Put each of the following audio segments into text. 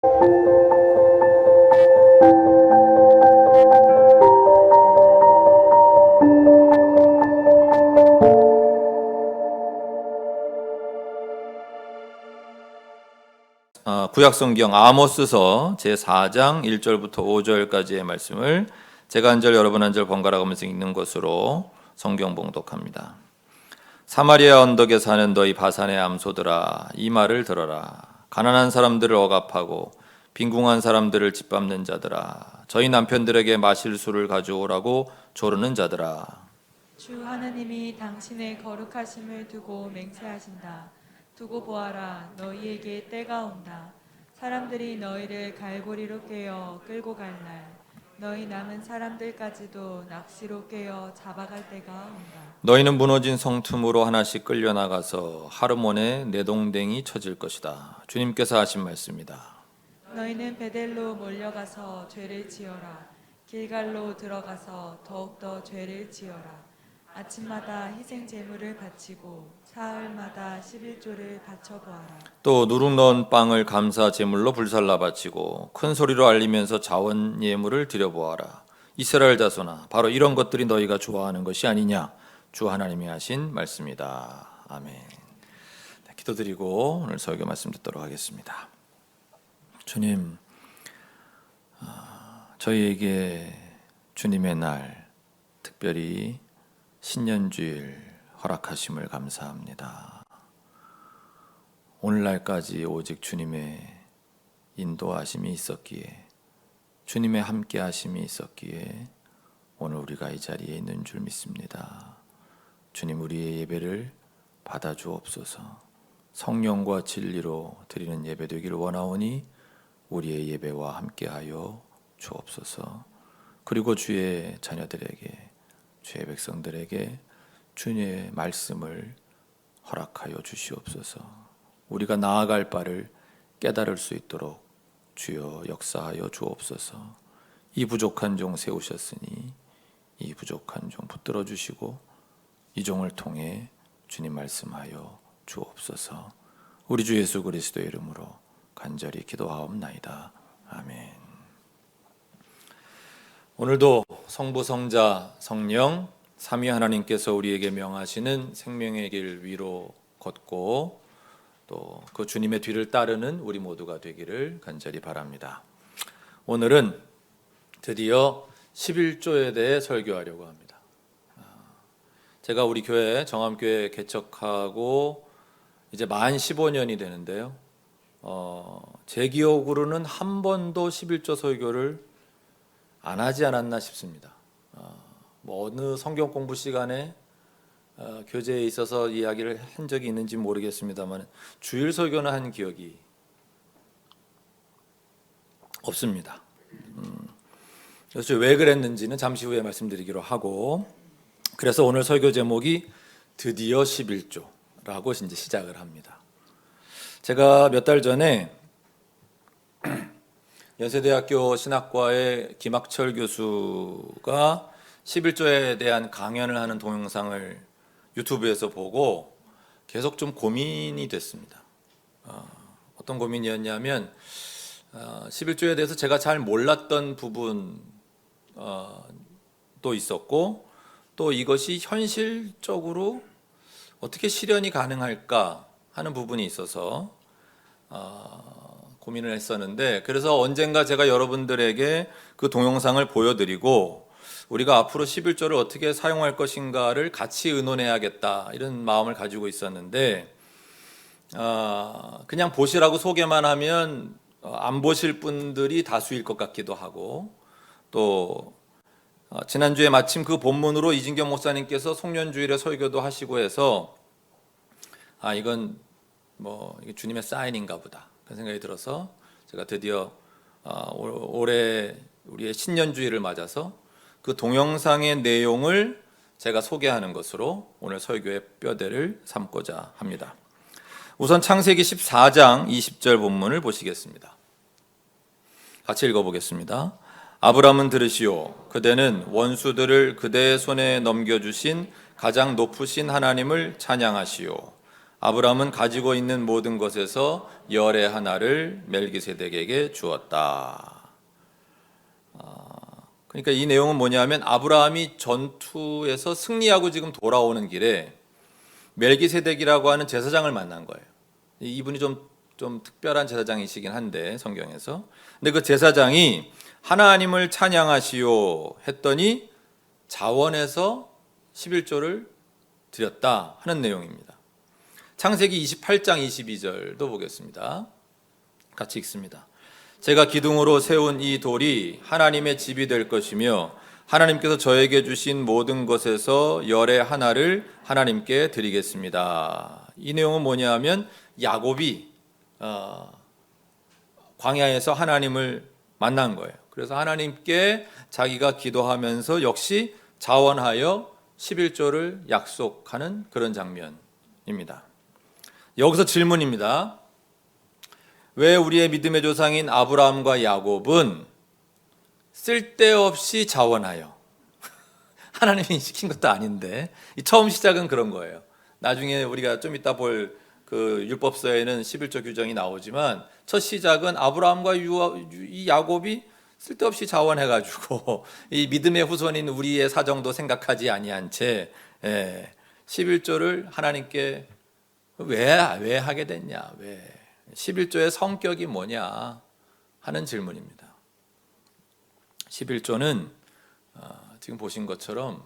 구약성경 아모스서 제4장 1절부터 5절까지의 말씀을 제가 한 절 여러분 한 절 번갈아 가면서 읽는 것으로 성경 봉독합니다. 사마리아 언덕에 사는 너희 바산의 암소들아, 이 말을 들어라. 가난한 사람들을 억압하고 빈궁한 사람들을 짓밟는 자들아, 저희 남편들에게 마실 술을 가져오라고 조르는 자들아, 주 하나님이 당신의 거룩하심을 두고 맹세하신다. 두고 보아라, 너희에게 때가 온다. 사람들이 너희를 갈고리로 꿰어 끌고 갈 날, 너희 남은 사람들까지도 낚시로 꿰어 잡아갈 때가 온다. 너희는 무너진 성틈으로 하나씩 끌려나가서 하르몬에 내동댕이 쳐질 것이다. 주님께서 하신 말씀이다. 너희는 베델로 몰려가서 죄를 지어라. 길갈로 들어가서 더욱더 죄를 지어라. 아침마다 희생 제물을 바치고 사흘마다 11조를 바쳐보아라. 또 누룩 넣은 빵을 감사 제물로 불살라 바치고 큰 소리로 알리면서 자원 예물을 드려보아라. 이스라엘 자손아, 바로 이런 것들이 너희가 좋아하는 것이 아니냐? 주 하나님이 하신 말씀이다. 아멘. 네, 기도드리고 오늘 설교 말씀 듣도록 하겠습니다. 주님, 저희에게 주님의 날, 특별히 신년주일 허락하심을 감사합니다. 오늘날까지 오직 주님의 인도하심이 있었기에, 주님의 함께하심이 있었기에 오늘 우리가 이 자리에 있는 줄 믿습니다. 주님, 우리의 예배를 받아주옵소서. 성령과 진리로 드리는 예배 되기를 원하오니 우리의 예배와 함께하여 주옵소서. 그리고 주의 자녀들에게, 주의 백성들에게 주님의 말씀을 허락하여 주시옵소서. 우리가 나아갈 바를 깨달을 수 있도록 주여 역사하여 주옵소서. 이 부족한 종 세우셨으니 이 부족한 종 붙들어 주시고 이 종을 통해 주님 말씀하여 주옵소서. 우리 주 예수 그리스도의 이름으로 간절히 기도하옵나이다. 아멘. 오늘도 성부, 성자, 성령 삼위 하나님께서 우리에게 명하시는 생명의 길 위로 걷고 또 그 주님의 뒤를 따르는 우리 모두가 되기를 간절히 바랍니다. 오늘은 드디어 11조에 대해 설교하려고 합니다. 제가 우리 교회 정암교회 개척하고 이제 만 15년이 되는데요. 제 기억으로는 한 번도 11조 설교를 안 하지 않았나 싶습니다. 어느 성경 공부 시간에 교재에 있어서 이야기를 한 적이 있는지 모르겠습니다만 주일 설교는 한 기억이 없습니다. 그래서 왜 그랬는지는 잠시 후에 말씀드리기로 하고, 그래서 오늘 설교 제목이 드디어 11조라고 이제 시작을 합니다. 제가 몇 달 전에 연세대학교 신학과의 김학철 교수가 11조에 대한 강연을 하는 동영상을 유튜브에서 보고 계속 좀 고민이 됐습니다. 어떤 고민이었냐면 11조에 대해서 제가 잘 몰랐던 부분도 있었고, 또 이것이 현실적으로 어떻게 실현이 가능할까 하는 부분이 있어서 고민을 했었는데, 그래서 언젠가 제가 여러분들에게 그 동영상을 보여드리고 우리가 앞으로 11조를 어떻게 사용할 것인가를 같이 의논해야겠다, 이런 마음을 가지고 있었는데 그냥 보시라고 소개만 하면 안 보실 분들이 다수일 것 같기도 하고, 또 지난주에 마침 그 본문으로 이진경 목사님께서 송년주일에 설교도 하시고 해서 이건 이게 주님의 사인인가 보다, 그런 생각이 들어서 제가 드디어 올해 우리의 신년주일을 맞아서 그 동영상의 내용을 제가 소개하는 것으로 오늘 설교의 뼈대를 삼고자 합니다. 우선 창세기 14장 20절 본문을 보시겠습니다. 같이 읽어보겠습니다. 아브람은 들으시오. 그대는 원수들을 그대의 손에 넘겨주신 가장 높으신 하나님을 찬양하시오. 아브라함은 가지고 있는 모든 것에서 열의 하나를 멜기세덱에게 주었다. 그러니까 이 내용은 뭐냐면 아브라함이 전투에서 승리하고 지금 돌아오는 길에 멜기세덱이라고 하는 제사장을 만난 거예요. 이분이 좀 특별한 제사장이시긴 한데 성경에서. 근데 그 제사장이 하나님을 찬양하시오 했더니 자원해서 11조를 드렸다 하는 내용입니다. 창세기 28장 22절도 보겠습니다. 같이 읽습니다. 제가 기둥으로 세운 이 돌이 하나님의 집이 될 것이며 하나님께서 저에게 주신 모든 것에서 열의 하나를 하나님께 드리겠습니다. 이 내용은 뭐냐 하면 야곱이 광야에서 하나님을 만난 거예요. 그래서 하나님께 자기가 기도하면서 역시 자원하여 11조를 약속하는 그런 장면입니다. 여기서 질문입니다. 왜 우리의 믿음의 조상인 아브라함과 야곱은 쓸데없이 자원하여 하나님이 시킨 것도 아닌데 처음 시작은 그런 거예요. 나중에 우리가 좀 이따 볼 그 율법서에는 11조 규정이 나오지만 첫 시작은 아브라함과 이 야곱이 쓸데없이 자원해가지고 이 믿음의 후손인 우리의 사정도 생각하지 아니한 채 11조를 하나님께 왜 하게 됐냐, 왜 11조의 성격이 뭐냐 하는 질문입니다. 11조는 지금 보신 것처럼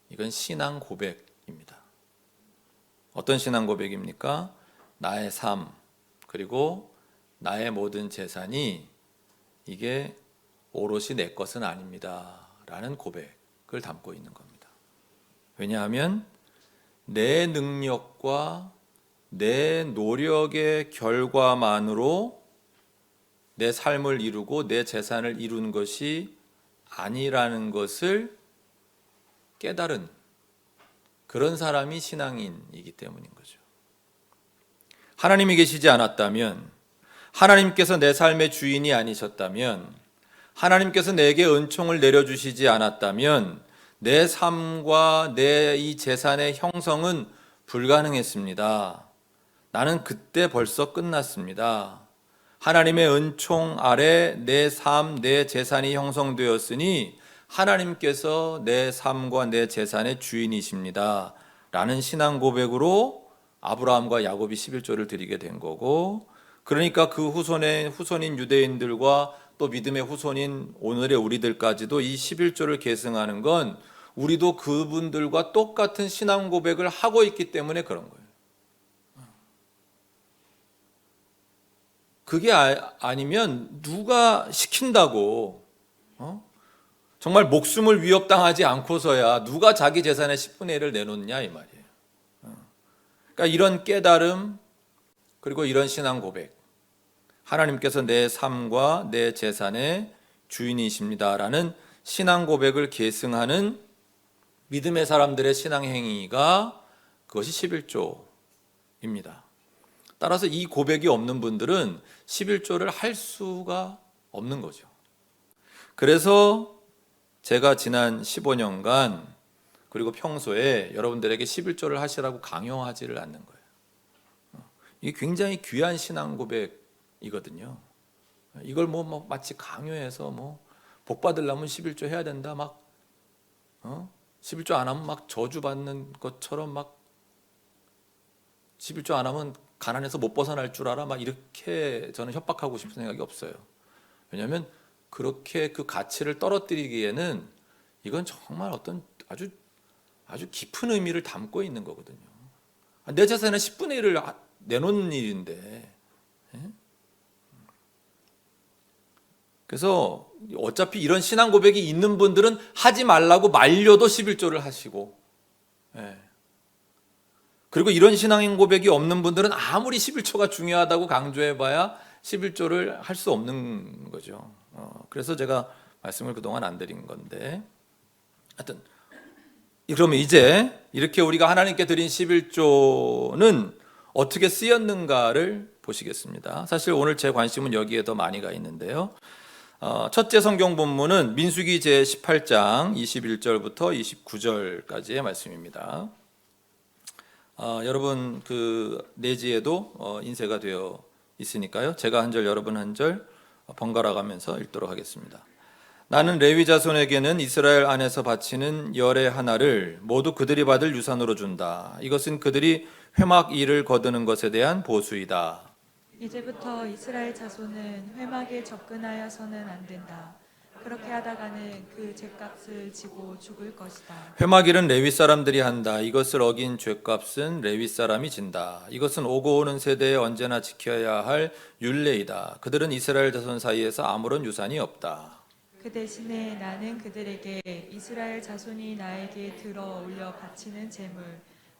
이건 신앙 고백입니다. 어떤 신앙 고백입니까? 나의 삶 그리고 나의 모든 재산이 이게 오롯이 내 것은 아닙니다 라는 고백을 담고 있는 겁니다. 왜냐하면 내 능력과 내 노력의 결과만으로 내 삶을 이루고 내 재산을 이룬 것이 아니라는 것을 깨달은 그런 사람이 신앙인이기 때문인 거죠. 하나님이 계시지 않았다면, 하나님께서 내 삶의 주인이 아니셨다면, 하나님께서 내게 은총을 내려주시지 않았다면 내 삶과 내 이 재산의 형성은 불가능했습니다. 나는 그때 벌써 끝났습니다. 하나님의 은총 아래 내 삶, 내 재산이 형성되었으니 하나님께서 내 삶과 내 재산의 주인이십니다 라는 신앙 고백으로 아브라함과 야곱이 11조를 드리게 된 거고, 그러니까 그 후손인 유대인들과 또 믿음의 후손인 오늘의 우리들까지도 이 11조를 계승하는 건 우리도 그분들과 똑같은 신앙 고백을 하고 있기 때문에 그런 거예요. 그게 아니면 누가 시킨다고 정말 목숨을 위협당하지 않고서야 누가 자기 재산의 10분의 1을 내놓느냐 이 말이에요. 그러니까 이런 깨달음 그리고 이런 신앙 고백, 하나님께서 내 삶과 내 재산의 주인이십니다라는 신앙 고백을 계승하는 믿음의 사람들의 신앙 행위가 그것이 11조입니다. 따라서 이 고백이 없는 분들은 11조를 할 수가 없는 거죠. 그래서 제가 지난 15년간 그리고 평소에 여러분들에게 11조를 하시라고 강요하지를 않는 거예요. 이게 굉장히 귀한 신앙 고백이거든요. 이걸 뭐 마치 강요해서 복 받으려면 11조 해야 된다 11조 안 하면 막 저주받는 것처럼 11조 안 하면 가난해서 못 벗어날 줄 알아 이렇게 저는 협박하고 싶은 생각이 없어요. 왜냐하면 그렇게 그 가치를 떨어뜨리기에는 이건 정말 어떤 아주 깊은 의미를 담고 있는 거거든요. 내 재산의 10분의 1을 내놓는 일인데. 그래서 어차피 이런 신앙 고백이 있는 분들은 하지 말라고 말려도 11조를 하시고, 그리고 이런 신앙 고백이 없는 분들은 아무리 11조가 중요하다고 강조해봐야 11조를 할 수 없는 거죠. 그래서 제가 말씀을 그동안 안 드린 건데, 하여튼 그러면 이제 이렇게 우리가 하나님께 드린 11조는 어떻게 쓰였는가를 보시겠습니다. 사실 오늘 제 관심은 여기에 더 많이 가 있는데요. 첫째 성경 본문은 민수기 제18장 21절부터 29절까지의 말씀입니다. 여러분 그 내지에도 인쇄가 되어 있으니까요. 제가 한 절 여러분 한 절 번갈아 가면서 읽도록 하겠습니다. 나는 레위 자손에게는 이스라엘 안에서 바치는 열의 하나를 모두 그들이 받을 유산으로 준다. 이것은 그들이 회막 일을 거두는 것에 대한 보수이다. 이제부터 이스라엘 자손은 회막에 접근하여서는 안 된다. 그렇게 하다가는 그 죗값을 지고 죽을 것이다. 회막 일은 레위 사람들이 한다. 이것을 어긴 죗값은 레위 사람이 진다. 이것은 오고 오는 세대에 언제나 지켜야 할 율례이다. 그들은 이스라엘 자손 사이에서 아무런 유산이 없다. 그 대신에 나는 그들에게 이스라엘 자손이 나에게 들어 올려 바치는 제물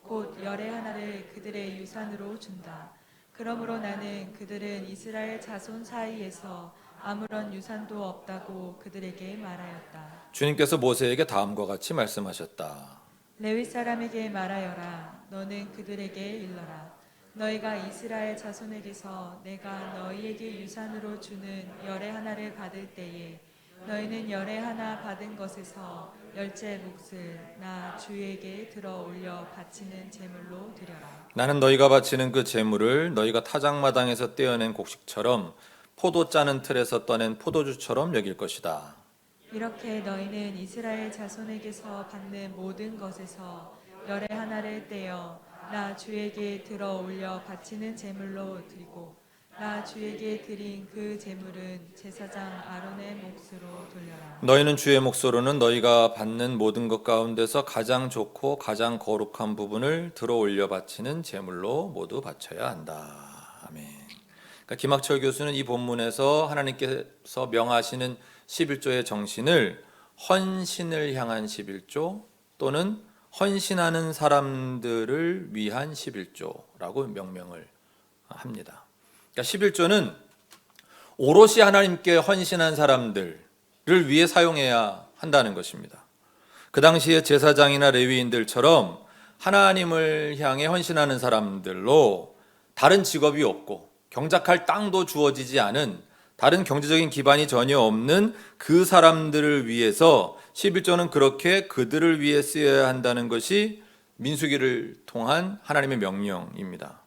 곧 열의 하나를 그들의 유산으로 준다. 그러므로 나는 그들은 이스라엘 자손 사이에서 아무런 유산도 없다고 그들에게 말하였다. 주님께서 모세에게 다음과 같이 말씀하셨다. 레위 사람에게 말하여라. 너는 그들에게 일러라. 너희가 이스라엘 자손에게서 내가 너희에게 유산으로 주는 열의 하나를 받을 때에 너희는 열의 하나 받은 것에서 열째 몫을 나 주에게 들어 올려 바치는 제물로 드려라. 나는 너희가 바치는 그 제물을 너희가 타작마당에서 떼어낸 곡식처럼 포도 짜는 틀에서 떠낸 포도주처럼 여길 것이다. 이렇게 너희는 이스라엘 자손에게서 받는 모든 것에서 열의 하나를 떼어 나 주에게 들어 올려 바치는 제물로 드리고 나 주에게 드린 그 제물은 제사장 아론의 몫으로 돌려라. 너희는 주의 목소로는 너희가 받는 모든 것 가운데서 가장 좋고 가장 거룩한 부분을 들어 올려 바치는 제물로 모두 바쳐야 한다. 아멘. 그러니까 김학철 교수는 이 본문에서 하나님께서 명하시는 11조의 정신을 헌신을 향한 11조 또는 헌신하는 사람들을 위한 11조라고 명명을 합니다. 그러니까 11조는 오롯이 하나님께 헌신한 사람들을 위해 사용해야 한다는 것입니다. 그 당시에 제사장이나 레위인들처럼 하나님을 향해 헌신하는 사람들로 다른 직업이 없고 경작할 땅도 주어지지 않은 다른 경제적인 기반이 전혀 없는 그 사람들을 위해서 11조는 그렇게 그들을 위해 쓰여야 한다는 것이 민수기를 통한 하나님의 명령입니다.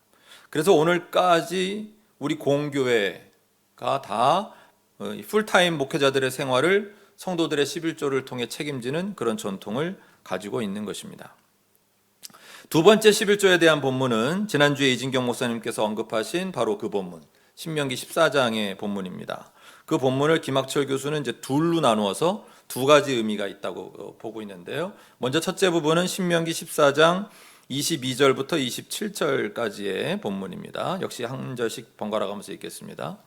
그래서 오늘까지 우리 공교회가 다 풀타임 목회자들의 생활을 성도들의 11조를 통해 책임지는 그런 전통을 가지고 있는 것입니다. 두 번째 11조에 대한 본문은 지난주에 이진경 목사님께서 언급하신 바로 그 본문 신명기 14장의 본문입니다. 그 본문을 김학철 교수는 이제 둘로 나누어서 두 가지 의미가 있다고 보고 있는데요. 먼저 첫째 부분은 신명기 14장 22절부터 27절까지의 본문입니다. 역시 한 절씩 번갈아 가면서 읽겠습니다.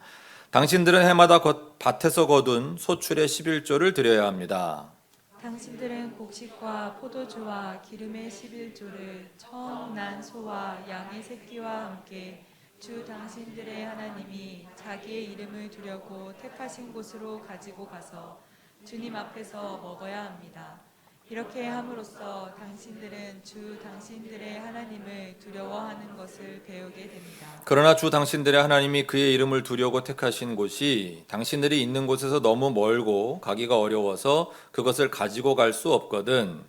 당신들은 해마다 밭에서 거둔 소출의 11조를 드려야 합니다. 당신들은 곡식과 포도주와 기름의 11조를 처음 난 소와 양의 새끼와 함께 주 당신들의 하나님이 자기의 이름을 두려고 택하신 곳으로 가지고 가서 주님 앞에서 먹어야 합니다. 이렇게 함으로써 당신들은 주 당신들의 하나님을 두려워하는 것을 배우게 됩니다. 그러나 주 당신들의 하나님이 그의 이름을 두려고 택하신 곳이 당신들이 있는 곳에서 너무 멀고 가기가 어려워서 그것을 가지고 갈 수 없거든.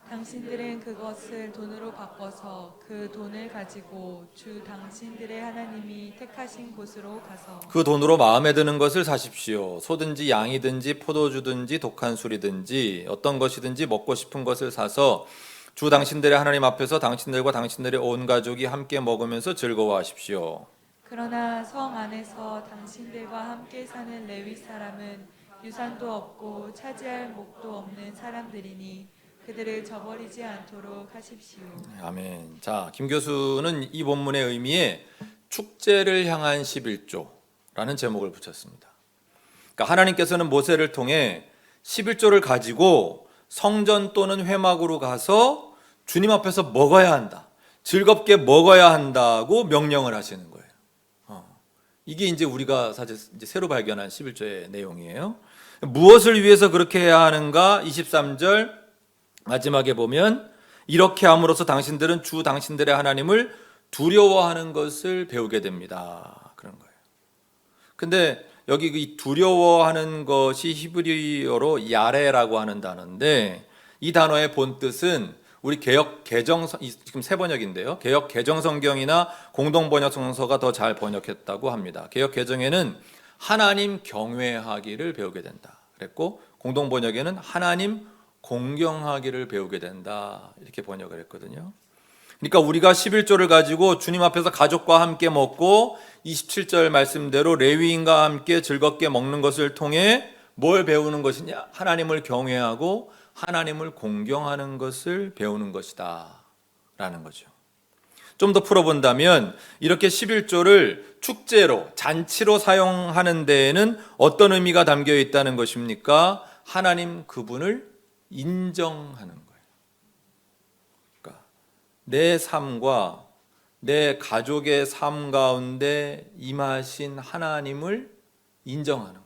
당신들은 그것을 돈으로 바꿔서 그 돈을 가지고 주 당신들의 하나님이 택하신 곳으로 가서 그 돈으로 마음에 드는 것을 사십시오. 소든지 양이든지 포도주든지 독한 술이든지 어떤 것이든지 먹고 싶은 것을 사서 주 당신들의 하나님 앞에서 당신들과 당신들의 온 가족이 함께 먹으면서 즐거워하십시오. 그러나 성 안에서 당신들과 함께 사는 레위 사람은 유산도 없고 차지할 몫도 없는 사람들이니 그들을 저버리지 않도록 하십시오. 아멘. 자, 김 교수는 이 본문의 의미에 축제를 향한 11조라는 제목을 붙였습니다. 그러니까 하나님께서는 모세를 통해 11조를 가지고 성전 또는 회막으로 가서 주님 앞에서 먹어야 한다. 즐겁게 먹어야 한다고 명령을 하시는 거예요. 이게 이제 우리가 사실 이제 새로 발견한 11조의 내용이에요. 무엇을 위해서 그렇게 해야 하는가? 23절 마지막에 보면 이렇게 함으로써 당신들은 주 당신들의 하나님을 두려워하는 것을 배우게 됩니다. 그런 거예요. 근데 여기 이 두려워하는 것이 히브리어로 야레라고 하는 단어인데 이 단어의 본뜻은 우리 개역 개정 지금 새 번역인데요. 개역 개정 성경이나 공동 번역 성서가 더 잘 번역했다고 합니다. 개역 개정에는 하나님 경외하기를 배우게 된다 그랬고, 공동 번역에는 하나님 공경하기를 배우게 된다 이렇게 번역을 했거든요. 그러니까 우리가 11조를 가지고 주님 앞에서 가족과 함께 먹고 27절 말씀대로 레위인과 함께 즐겁게 먹는 것을 통해 뭘 배우는 것이냐? 하나님을 경외하고 하나님을 공경하는 것을 배우는 것이다 라는 거죠. 좀 더 풀어본다면 이렇게 11조를 축제로, 잔치로 사용하는 데에는 어떤 의미가 담겨 있다는 것입니까? 하나님 그분을 인정하는 거예요. 그러니까 내 삶과 내 가족의 삶 가운데 임하신 하나님을 인정하는 것.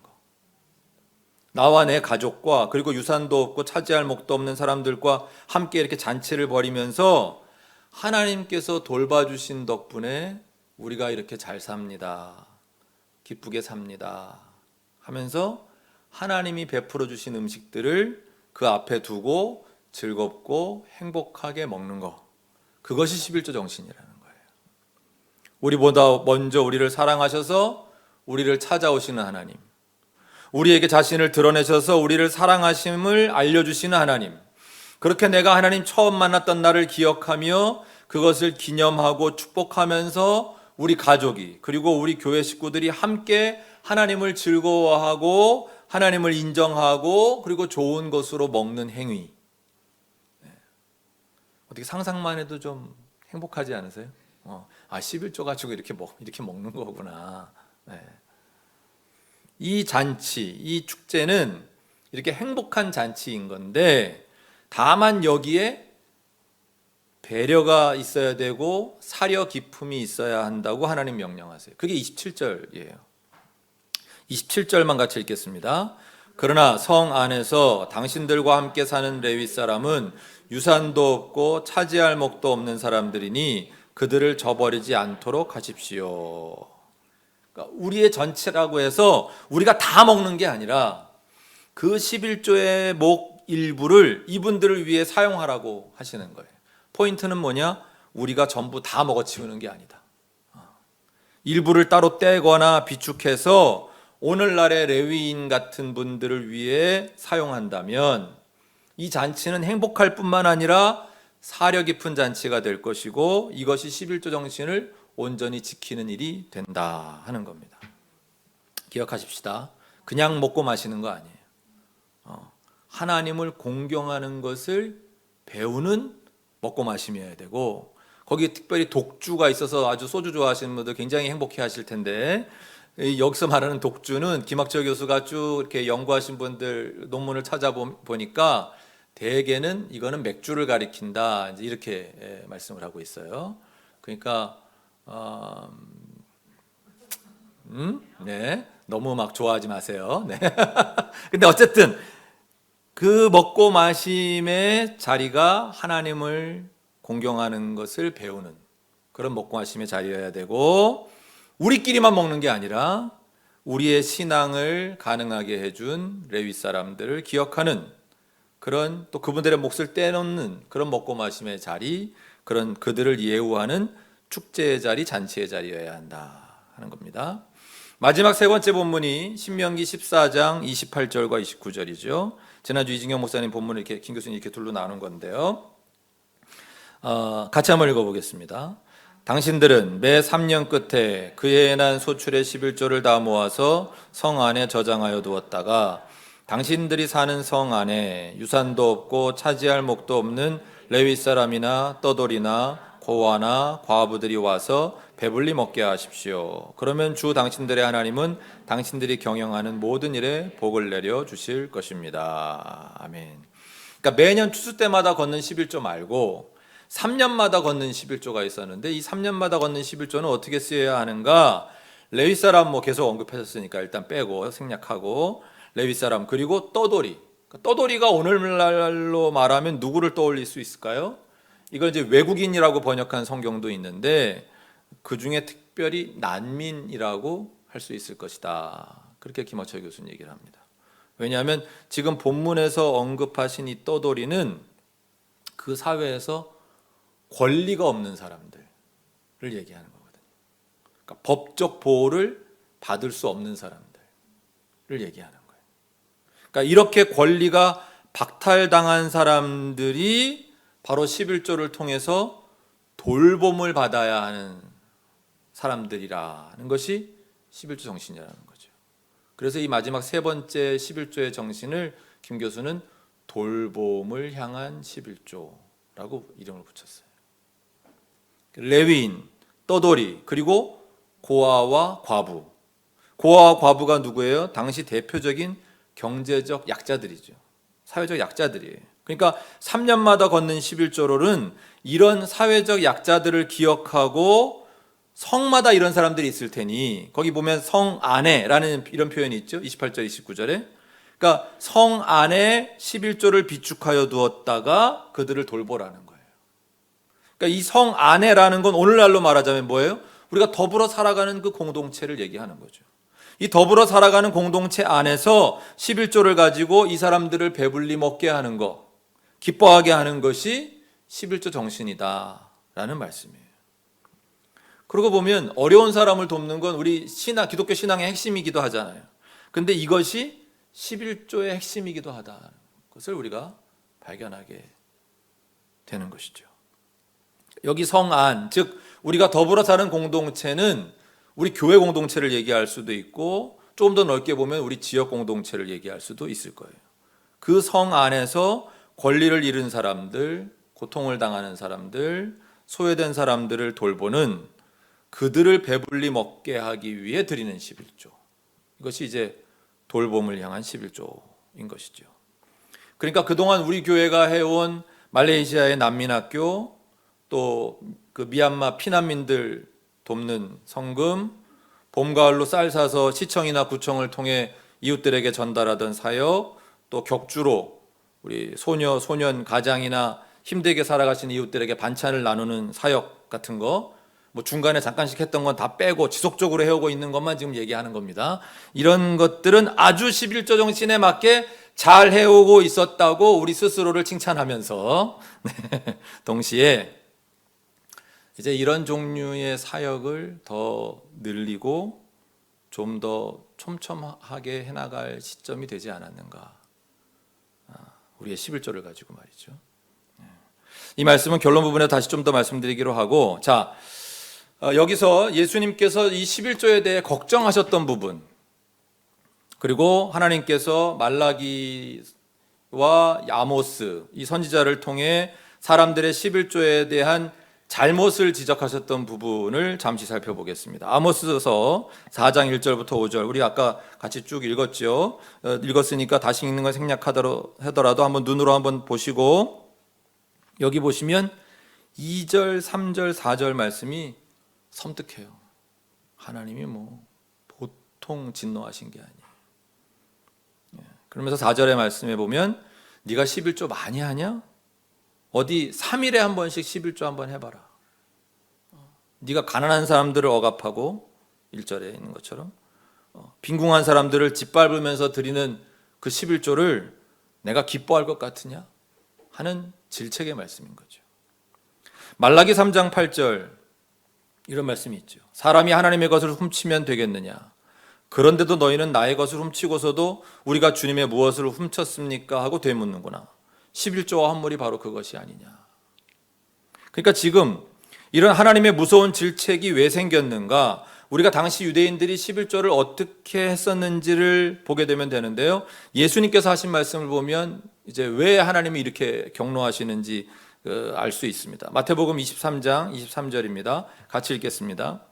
나와 내 가족과 그리고 유산도 없고 차지할 몫도 없는 사람들과 함께 이렇게 잔치를 벌이면서 하나님께서 돌봐주신 덕분에 우리가 이렇게 잘 삽니다. 기쁘게 삽니다. 하면서 하나님이 베풀어 주신 음식들을 그 앞에 두고 즐겁고 행복하게 먹는 것. 그것이 11조 정신이라는 거예요. 우리보다 먼저 우리를 사랑하셔서 우리를 찾아오시는 하나님. 우리에게 자신을 드러내셔서 우리를 사랑하심을 알려주시는 하나님. 그렇게 내가 하나님 처음 만났던 날을 기억하며 그것을 기념하고 축복하면서 우리 가족이 그리고 우리 교회 식구들이 함께 하나님을 즐거워하고 하나님을 인정하고 그리고 좋은 것으로 먹는 행위. 어떻게 상상만 해도 좀 행복하지 않으세요? 11조 가지고 이렇게 먹는 거구나. 이 잔치, 이 축제는 이렇게 행복한 잔치인 건데 다만 여기에 배려가 있어야 되고 사려 기품이 있어야 한다고 하나님 명령하세요. 그게 27절이에요. 27절만 같이 읽겠습니다. 그러나 성 안에서 당신들과 함께 사는 레위 사람은 유산도 없고 차지할 몫도 없는 사람들이니 그들을 저버리지 않도록 하십시오. 그러니까 우리의 전체라고 해서 우리가 다 먹는 게 아니라 그 11조의 목 일부를 이분들을 위해 사용하라고 하시는 거예요. 포인트는 뭐냐? 우리가 전부 다 먹어치우는 게 아니다. 일부를 따로 떼거나 비축해서 오늘날의 레위인 같은 분들을 위해 사용한다면 이 잔치는 행복할 뿐만 아니라 사려 깊은 잔치가 될 것이고 이것이 11조 정신을 온전히 지키는 일이 된다 하는 겁니다. 기억하십시다. 그냥 먹고 마시는 거 아니에요. 하나님을 공경하는 것을 배우는 먹고 마심이어야 되고 거기에 특별히 독주가 있어서 아주 소주 좋아하시는 분들 굉장히 행복해 하실 텐데 여기서 말하는 독주는 김학철 교수가 쭉 이렇게 연구하신 분들 논문을 찾아보니까 대개는 이거는 맥주를 가리킨다 이제 이렇게 말씀을 하고 있어요. 그러니까 네, 너무 막 좋아하지 마세요. 네. 근데 어쨌든 그 먹고 마심의 자리가 하나님을 공경하는 것을 배우는 그런 먹고 마심의 자리여야 되고 우리끼리만 먹는 게 아니라 우리의 신앙을 가능하게 해준 레위 사람들을 기억하는 그런 또 그분들의 몫을 떼놓는 그런 먹고 마심의 자리 그런 그들을 예우하는 축제의 자리 잔치의 자리여야 한다 하는 겁니다. 마지막 세 번째 본문이 신명기 14장 28절과 29절이죠. 지난주 이진경 목사님 본문을 이렇게 김 교수님 이렇게 둘로 나눈 건데요. 같이 한번 읽어보겠습니다. 당신들은 매 3년 끝에 그 해에 난 소출의 11조를 다 모아서 성 안에 저장하여 두었다가 당신들이 사는 성 안에 유산도 없고 차지할 몫도 없는 레위 사람이나 떠돌이나 고아나 과부들이 와서 배불리 먹게 하십시오. 그러면 주 당신들의 하나님은 당신들이 경영하는 모든 일에 복을 내려 주실 것입니다. 아멘. 그러니까 매년 추수 때마다 걷는 11조 말고 3년마다 걷는 11조가 있었는데 이 3년마다 걷는 11조는 어떻게 쓰여야 하는가? 레위 사람 뭐 계속 언급하셨으니까 일단 빼고 생략하고 레위 사람 그리고 떠돌이. 떠돌이가 오늘날로 말하면 누구를 떠올릴 수 있을까요? 이걸 이제 외국인이라고 번역한 성경도 있는데 그 중에 특별히 난민이라고 할 수 있을 것이다. 그렇게 김학철 교수는 얘기를 합니다. 왜냐하면 지금 본문에서 언급하신 이 떠돌이는 그 사회에서 권리가 없는 사람들을 얘기하는 거거든요. 그러니까 법적 보호를 받을 수 없는 사람들을 얘기하는 거예요. 그러니까 이렇게 권리가 박탈당한 사람들이 바로 11조를 통해서 돌봄을 받아야 하는 사람들이라는 것이 11조 정신이라는 거죠. 그래서 이 마지막 세 번째 11조의 정신을 김 교수는 돌봄을 향한 11조라고 이름을 붙였어요. 레위인, 떠돌이, 그리고 고아와 과부. 고아와 과부가 누구예요? 당시 대표적인 경제적 약자들이죠. 사회적 약자들이에요. 그러니까 3년마다 걷는 11조로는 이런 사회적 약자들을 기억하고 성마다 이런 사람들이 있을 테니 거기 보면 성 안에라는 이런 표현이 있죠. 28절 29절에. 그러니까 성 안에 11조를 비축하여 두었다가 그들을 돌보라는 거예요. 그러니까 이 성 안에라는 건 오늘날로 말하자면 뭐예요? 우리가 더불어 살아가는 그 공동체를 얘기하는 거죠. 이 더불어 살아가는 공동체 안에서 11조를 가지고 이 사람들을 배불리 먹게 하는 것, 기뻐하게 하는 것이 11조 정신이다라는 말씀이에요. 그러고 보면 어려운 사람을 돕는 건 우리 신앙, 기독교 신앙의 핵심이기도 하잖아요. 근데 이것이 11조의 핵심이기도 하다는 것을 우리가 발견하게 되는 것이죠. 여기 성안, 즉 우리가 더불어 사는 공동체는 우리 교회 공동체를 얘기할 수도 있고 조금 더 넓게 보면 우리 지역 공동체를 얘기할 수도 있을 거예요. 그 성 안에서 권리를 잃은 사람들, 고통을 당하는 사람들, 소외된 사람들을 돌보는 그들을 배불리 먹게 하기 위해 드리는 11조. 이것이 이제 돌봄을 향한 11조인 것이죠. 그러니까 그동안 우리 교회가 해온 말레이시아의 난민학교, 또 그 미얀마 피난민들 돕는 성금, 봄, 가을로 쌀 사서 시청이나 구청을 통해 이웃들에게 전달하던 사역, 또 격주로 우리 소녀, 소년, 가장이나 힘들게 살아가시는 이웃들에게 반찬을 나누는 사역 같은 거, 뭐 중간에 잠깐씩 했던 건 다 빼고 지속적으로 해오고 있는 것만 지금 얘기하는 겁니다. 이런 것들은 아주 11조 정신에 맞게 잘 해오고 있었다고 우리 스스로를 칭찬하면서 동시에 이제 이런 종류의 사역을 더 늘리고 좀 더 촘촘하게 해나갈 시점이 되지 않았는가. 우리의 11조를 가지고 말이죠. 이 말씀은 결론 부분에 다시 좀 더 말씀드리기로 하고, 자, 여기서 예수님께서 이 11조에 대해 걱정하셨던 부분, 그리고 하나님께서 말라기와 아모스 이 선지자를 통해 사람들의 11조에 대한 잘못을 지적하셨던 부분을 잠시 살펴보겠습니다. 아모스서 4장 1절부터 5절, 우리 아까 같이 쭉 읽었죠. 읽었으니까 다시 읽는 걸 생략하더라도 한번 눈으로 한번 보시고, 여기 보시면 2절, 3절, 4절 말씀이 섬뜩해요. 하나님이 뭐 보통 진노하신 게 아니에요. 그러면서 4절의 말씀에 보면 네가 11조 많이 하냐? 어디 3일에 한 번씩 11조 한번 해봐라. 네가 가난한 사람들을 억압하고 1절에 있는 것처럼 빈궁한 사람들을 짓밟으면서 드리는 그 11조를 내가 기뻐할 것 같으냐? 하는 질책의 말씀인 거죠. 말라기 3장 8절 이런 말씀이 있죠. 사람이 하나님의 것을 훔치면 되겠느냐? 그런데도 너희는 나의 것을 훔치고서도 우리가 주님의 무엇을 훔쳤습니까? 하고 되묻는구나. 11조와 헌물이 바로 그것이 아니냐. 그러니까 지금 이런 하나님의 무서운 질책이 왜 생겼는가? 우리가 당시 유대인들이 11조를 어떻게 했었는지를 보게 되면 되는데요. 예수님께서 하신 말씀을 보면 이제 왜 하나님이 이렇게 경로하시는지 알 수 있습니다. 마태복음 23장 23절입니다. 같이 읽겠습니다.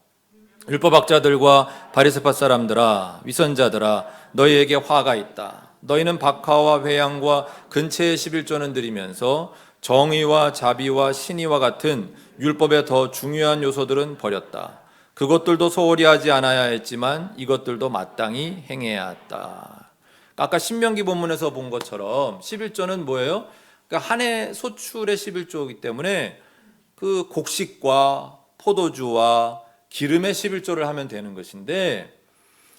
율법학자들과 바리새파 사람들아, 위선자들아, 너희에게 화가 있다. 너희는 박하와 회양과 근체의 11조는 드리면서 정의와 자비와 신의와 같은 율법의 더 중요한 요소들은 버렸다. 그것들도 소홀히 하지 않아야 했지만 이것들도 마땅히 행해야 했다. 아까 신명기 본문에서 본 것처럼 11조는 뭐예요? 그러니까 한 해 소출의 11조이기 때문에 그 곡식과 포도주와 기름의 11조를 하면 되는 것인데,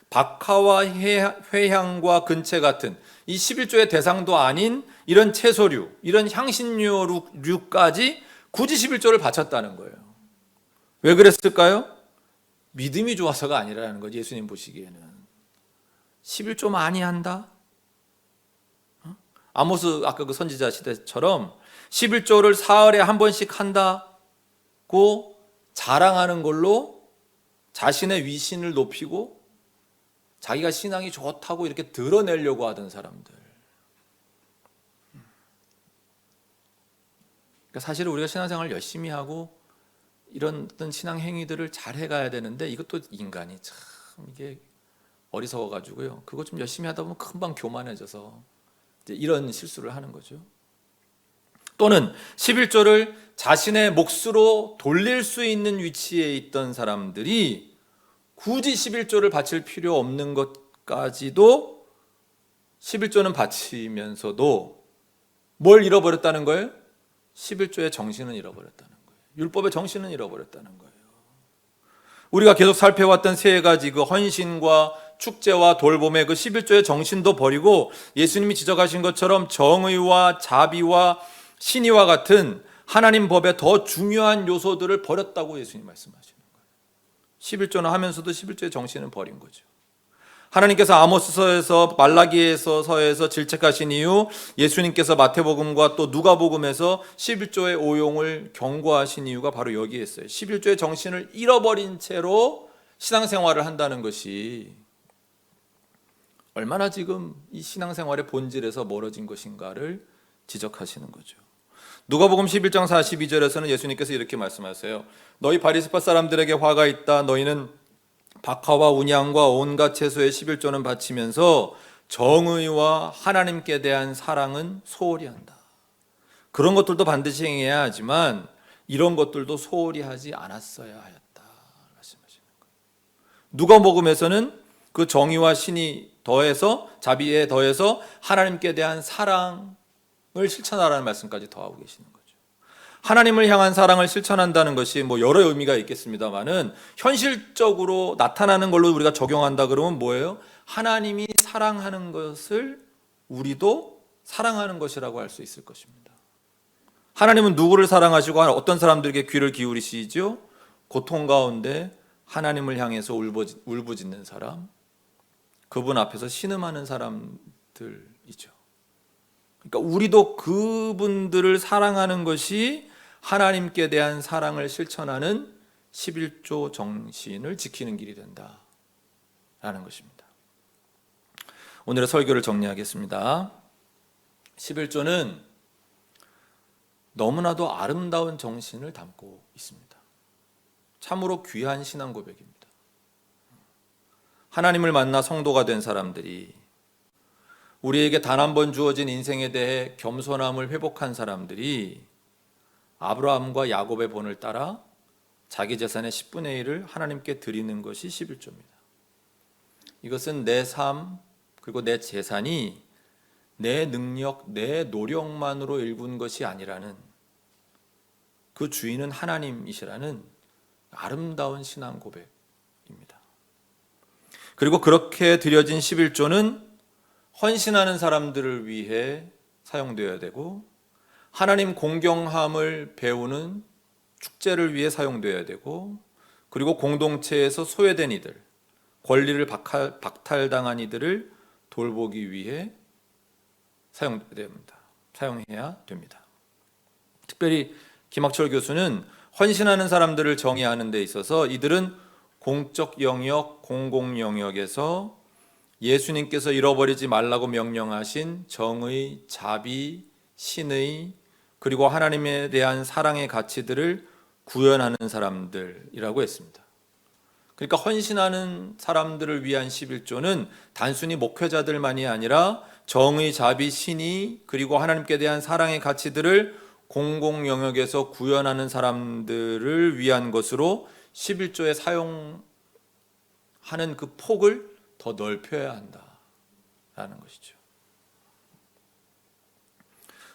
박하와 회향과 근채 같은 이 11조의 대상도 아닌 이런 채소류, 이런 향신료류까지 굳이 11조를 바쳤다는 거예요. 왜 그랬을까요? 믿음이 좋아서가 아니라는 거지. 예수님 보시기에는 11조 많이 한다. 아모스 아까 그 선지자 시대처럼 11조를 사흘에 한 번씩 한다고 자랑하는 걸로 자신의 위신을 높이고 자기가 신앙이 좋다고 이렇게 드러내려고 하던 사람들. 그러니까 사실은 우리가 신앙생활을 열심히 하고 이런 어떤 신앙 행위들을 잘 해가야 되는데 이것도 인간이 참 이게 어리석어가지고요. 그거 좀 열심히 하다 보면 금방 교만해져서 이제 이런 실수를 하는 거죠. 또는 11조를 자신의 몫으로 돌릴 수 있는 위치에 있던 사람들이 굳이 11조를 바칠 필요 없는 것까지도 11조는 바치면서도 뭘 잃어버렸다는 거예요? 11조의 정신은 잃어버렸다는 거예요. 율법의 정신은 잃어버렸다는 거예요. 우리가 계속 살펴왔던 세 가지 그 헌신과 축제와 돌봄의 그 11조의 정신도 버리고 예수님이 지적하신 것처럼 정의와 자비와 신의와 같은 하나님 법의 더 중요한 요소들을 버렸다고 예수님 말씀하시는 거예요. 11조는 하면서도 11조의 정신은 버린 거죠. 하나님께서 아모스서에서 말라기에서서에서 질책하신 이유, 예수님께서 마태복음과 또 누가복음에서 11조의 오용을 경고하신 이유가 바로 여기에 있어요. 11조의 정신을 잃어버린 채로 신앙생활을 한다는 것이 얼마나 지금 이 신앙생활의 본질에서 멀어진 것인가를 지적하시는 거죠. 누가복음 11장 42절에서는 예수님께서 이렇게 말씀하세요. 너희 바리새파 사람들에게 화가 있다. 너희는 박하와 운양과 온갖 채소의 11조는 바치면서 정의와 하나님께 대한 사랑은 소홀히 한다. 그런 것들도 반드시 행해야 하지만 이런 것들도 소홀히 하지 않았어야 하였다 말씀하시는 거예요. 누가복음에서는 그 정의와 신이 더해서 자비에 더해서 하나님께 대한 사랑을 실천하라는 말씀까지 더하고 계시는 거죠. 하나님을 향한 사랑을 실천한다는 것이 뭐 여러 의미가 있겠습니다만은 현실적으로 나타나는 걸로 우리가 적용한다 그러면 뭐예요? 하나님이 사랑하는 것을 우리도 사랑하는 것이라고 할 수 있을 것입니다. 하나님은 누구를 사랑하시고 어떤 사람들에게 귀를 기울이시죠? 고통 가운데 하나님을 향해서 울부짖는 사람, 그분 앞에서 신음하는 사람들이죠. 그러니까 우리도 그분들을 사랑하는 것이 하나님께 대한 사랑을 실천하는 11조 정신을 지키는 길이 된다라는 것입니다. 오늘의 설교를 정리하겠습니다. 11조는 너무나도 아름다운 정신을 담고 있습니다. 참으로 귀한 신앙 고백입니다. 하나님을 만나 성도가 된 사람들이, 우리에게 단 한 번 주어진 인생에 대해 겸손함을 회복한 사람들이 아브라함과 야곱의 본을 따라 자기 재산의 10분의 1을 하나님께 드리는 것이 11조입니다. 이것은 내 삶 그리고 내 재산이 내 능력, 내 노력만으로 일군 것이 아니라는, 그 주인은 하나님이시라는 아름다운 신앙 고백입니다. 그리고 그렇게 드려진 11조는 헌신하는 사람들을 위해 사용되어야 되고, 하나님 공경함을 배우는 축제를 위해 사용되어야 되고, 그리고 공동체에서 소외된 이들, 권리를 박탈당한 이들을 돌보기 위해 사용해야 됩니다. 특별히 김학철 교수는 헌신하는 사람들을 정의하는 데 있어서 이들은 공적 영역, 공공 영역에서 예수님께서 잃어버리지 말라고 명령하신 정의, 자비, 신의, 그리고 하나님에 대한 사랑의 가치들을 구현하는 사람들이라고 했습니다. 그러니까 헌신하는 사람들을 위한 11조는 단순히 목회자들만이 아니라 정의, 자비, 신의, 그리고 하나님께 대한 사랑의 가치들을 공공 영역에서 구현하는 사람들을 위한 것으로 11조에 사용하는 그 폭을 더 넓혀야 한다라는 것이죠.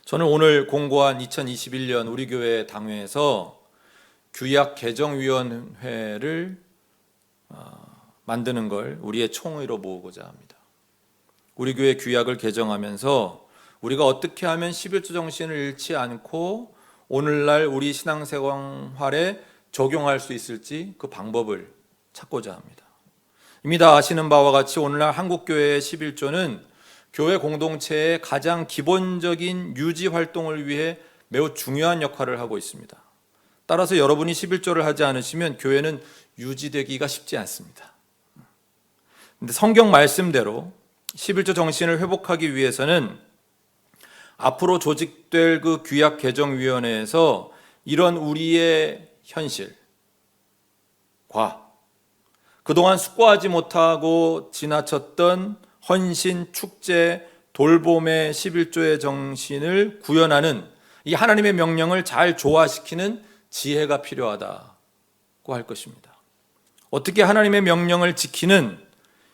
저는 오늘 공고한 2021년 우리 교회 당회에서 규약 개정위원회를 만드는 걸 우리의 총의로 모으고자 합니다. 우리 교회 규약을 개정하면서 우리가 어떻게 하면 11조 정신을 잃지 않고 오늘날 우리 신앙생활에 적용할 수 있을지 그 방법을 찾고자 합니다. 이미 다 아시는 바와 같이 오늘날 한국교회의 11조는 교회 공동체의 가장 기본적인 유지 활동을 위해 매우 중요한 역할을 하고 있습니다. 따라서 여러분이 11조를 하지 않으시면 교회는 유지되기가 쉽지 않습니다. 그런데 성경 말씀대로 11조 정신을 회복하기 위해서는 앞으로 조직될 그 규약 개정위원회에서 이런 우리의 현실과 그동안 숙고하지 못하고 지나쳤던 헌신, 축제, 돌봄의 11조의 정신을 구현하는 이 하나님의 명령을 잘 조화시키는 지혜가 필요하다고 할 것입니다. 어떻게 하나님의 명령을 지키는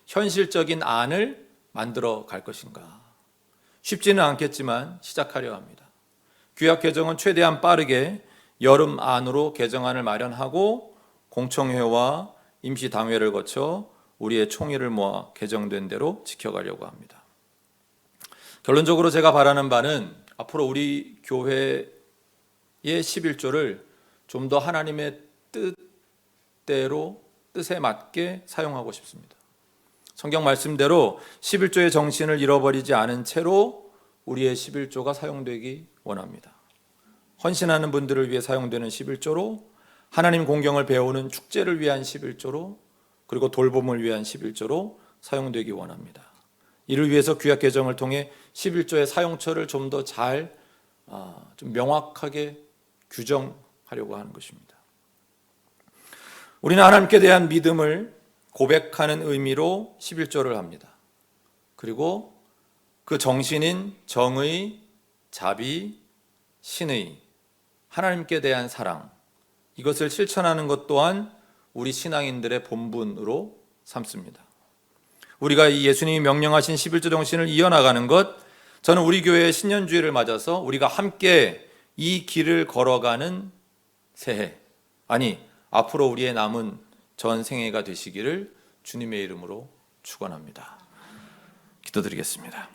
현실적인 안을 만들어 갈 것인가? 쉽지는 않겠지만 시작하려 합니다. 규약 개정은 최대한 빠르게 여름 안으로 개정안을 마련하고 공청회와 임시당회를 거쳐 우리의 총의를 모아 개정된 대로 지켜가려고 합니다. 결론적으로 제가 바라는 바는 앞으로 우리 교회의 11조를 좀 더 하나님의 뜻대로 뜻에 맞게 사용하고 싶습니다. 성경 말씀대로 11조의 정신을 잃어버리지 않은 채로 우리의 11조가 사용되기 원합니다. 헌신하는 분들을 위해 사용되는 11조로, 하나님 공경을 배우는 축제를 위한 11조로, 그리고 돌봄을 위한 11조로 사용되기 원합니다. 이를 위해서 규약 개정을 통해 11조의 사용처를 좀 더 좀 명확하게 규정하려고 하는 것입니다. 우리는 하나님께 대한 믿음을 고백하는 의미로 11조를 합니다. 그리고 그 정신인 정의, 자비, 신의, 하나님께 대한 사랑, 이것을 실천하는 것 또한 우리 신앙인들의 본분으로 삼습니다. 우리가 이 예수님이 명령하신 11조 정신을 이어나가는 것, 저는 우리 교회의 신년주의를 맞아서 우리가 함께 이 길을 걸어가는 새해, 아니 앞으로 우리의 남은 전 생애가 되시기를 주님의 이름으로 축원합니다. 기도드리겠습니다.